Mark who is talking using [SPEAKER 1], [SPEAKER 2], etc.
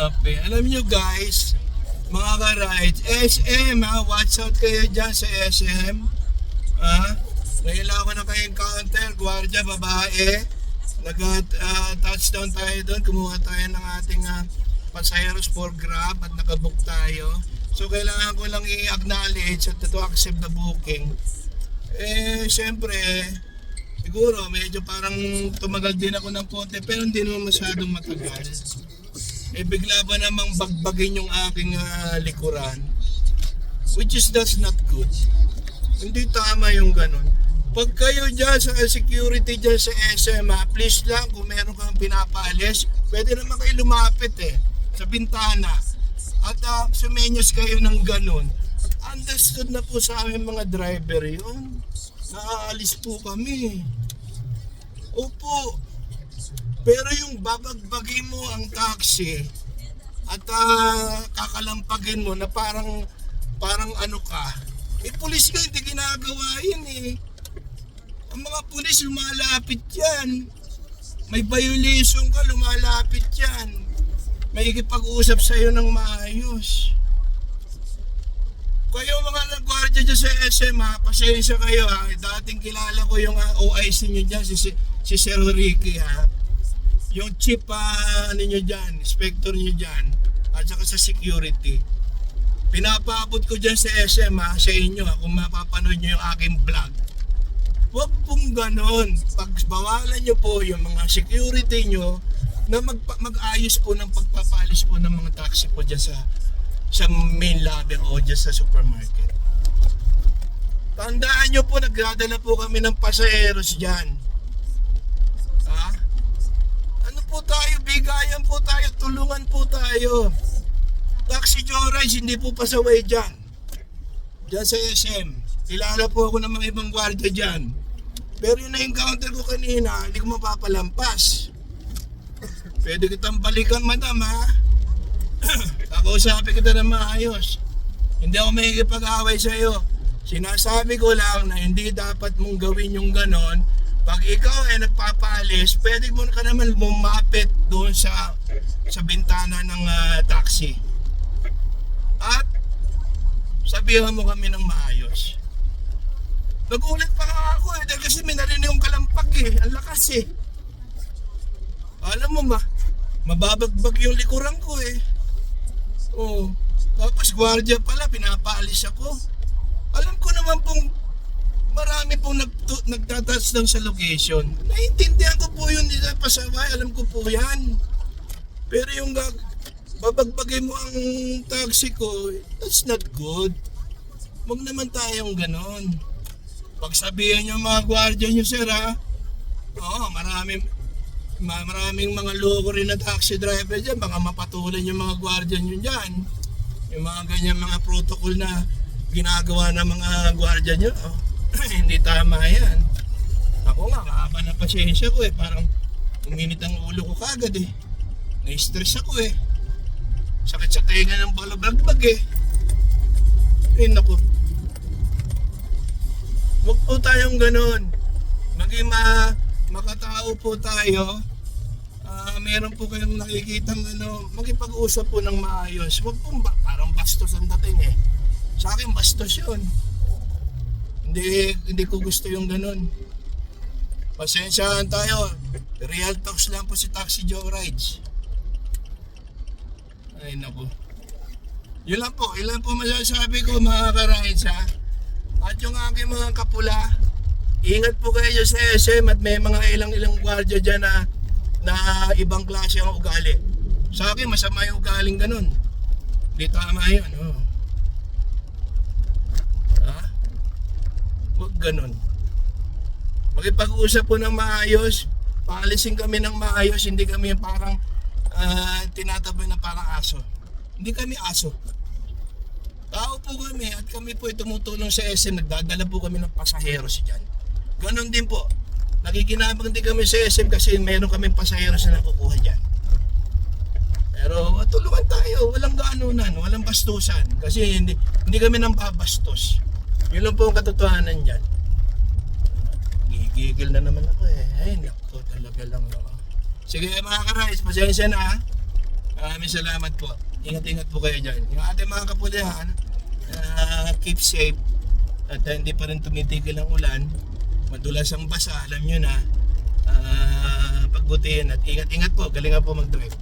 [SPEAKER 1] Grabe. Alam nyo guys, mga ka-rides, SM ha, watch out kayo dyan sa SM. Ha? Kailangan ko na kayo encounter, gwardiya, babae. Nag-touchdown tayo doon, kumuha tayo ng ating pasaheros for Grab at nakabook tayo. So kailangan ko lang i-acknowledge at to accept the booking. Siyempre, siguro medyo parang tumagal din ako ng konti pero hindi naman masyadong matagal. Bigla ba namang bagbagin yung aking likuran, which is that's not good. Hindi tama yung ganun. Pag kayo dyan sa security dyan sa SM, please lang kung meron kang pinapalis, pwede naman kayo lumapit sa bintana at sumenyos kayo ng ganun. Understood na po sa aming mga driver yun. Naaalis po kami. Opo. Pero yung babagbagin mo ang taxi at kakalampagin mo na parang ano ka, pulis ka, hindi ginagawa yun Ang mga pulis lumalapit yan. May violation ka, lumalapit yan. May ikipag-usap sa'yo ng maayos. Kayo mga nagwardya dyan sa SM pasensya kayo Dating kilala ko yung OIC nyo dyan, si Sir Ricky Yung chief ninyo dyan, inspector nyo dyan, at saka sa security. Pinapaabot ko dyan sa SM sa inyo kung mapapanood nyo yung aking vlog. Huwag pong ganon. Pagbawalan nyo po yung mga security nyo na mag-ayos po ng pagpapalis po ng mga taxi po dyan sa main lobby o dyan sa supermarket. Tandaan nyo po, nagdadala po kami ng pasaheros dyan. Po tayo, bigayan po tayo, tulungan po tayo. Taxi joyrides, hindi po pasaway dyan sa SM. Kilala po ako ng mga ibang gwardiya dyan. Pero yung na-encounter ko kanina, hindi ko mapapalampas. Pwede kitang balikan, madam Kakausapin kita na maayos. Hindi ako makikipag-away sa'yo. Sinasabi ko lang na hindi dapat mong gawin yung ganon. Pag ikaw nagpapalis, pwede mo ka naman lumapit doon sa bintana ng taxi. At sabihan mo kami ng maayos. Nagulat pa nga ako dahil kasi may narinig yung kalampag ang lakas Alam mo ba, mababagbag yung likuran ko Tapos gwardiya pala, pinapaalis ako. Alam ko naman pong marami pong nagtatouchdown sa location. Naiintindihan ko po yun, hindi na pasaway, alam ko po yan. Pero yung babagbagay mo ang taxi ko, that's not good. Huwag naman tayong ganon. Pagsabihan nyo mga gwardiya nyo, sir maraming mga loko rin na taxi driver dyan, baka mapatulan yung mga gwardiya nyo dyan. Yung mga ganyan mga protocol na ginagawa ng mga gwardiya nyo, hindi tama yan. Ako nga, mahaba na pasensya ko parang uminit ang ulo ko kagad na-stress ako sakit sa tenga ng balabagbag naku. Huwag po tayong ganon. Maging makatao po tayo. Meron po kayong nakikitang makipag-usap po ng maayos. Huwag po parang bastos ang dating sa akin bastos yun. Hindi ko gusto yung ganun. Pasensyahan tayo. Real talks lang po si Taxi Joyrides. Ay naku. Yun lang po masasabi ko mga ka-rides At yung aking mga kapula, ingat po kayo sa SM at may mga ilang gwardiya dyan na ibang klase ang ugali. Sa akin masama yung ugaling ganun. Hindi tama yun. Huwag ganun. Makipag-usap po ng maayos, paalisin kami ng maayos, hindi kami parang tinataboy na parang aso. Hindi kami aso. Tao po kami at kami po tumutulong sa SM, nagdadala po kami ng pasaheros dyan. Ganon din po. Nakikinabang din kami sa SM kasi meron kaming pasaheros na nakukuha dyan. Pero tulungan tayo, walang gaanunan, walang bastusan. Kasi hindi kami nang babastos. Yun lang po ang katotohanan dyan. Gigigil na naman ako Ay naku, talaga lang Sige mga ka-rides, pasensya na Maraming salamat po. Ingat-ingat po kayo dyan. Yung ating mga kapulihan, keep safe. At hindi pa rin tumitigil ang ulan. Madulas ang basa, alam nyo na. Pagbutihin at ingat-ingat po. Galingan po mag-drive.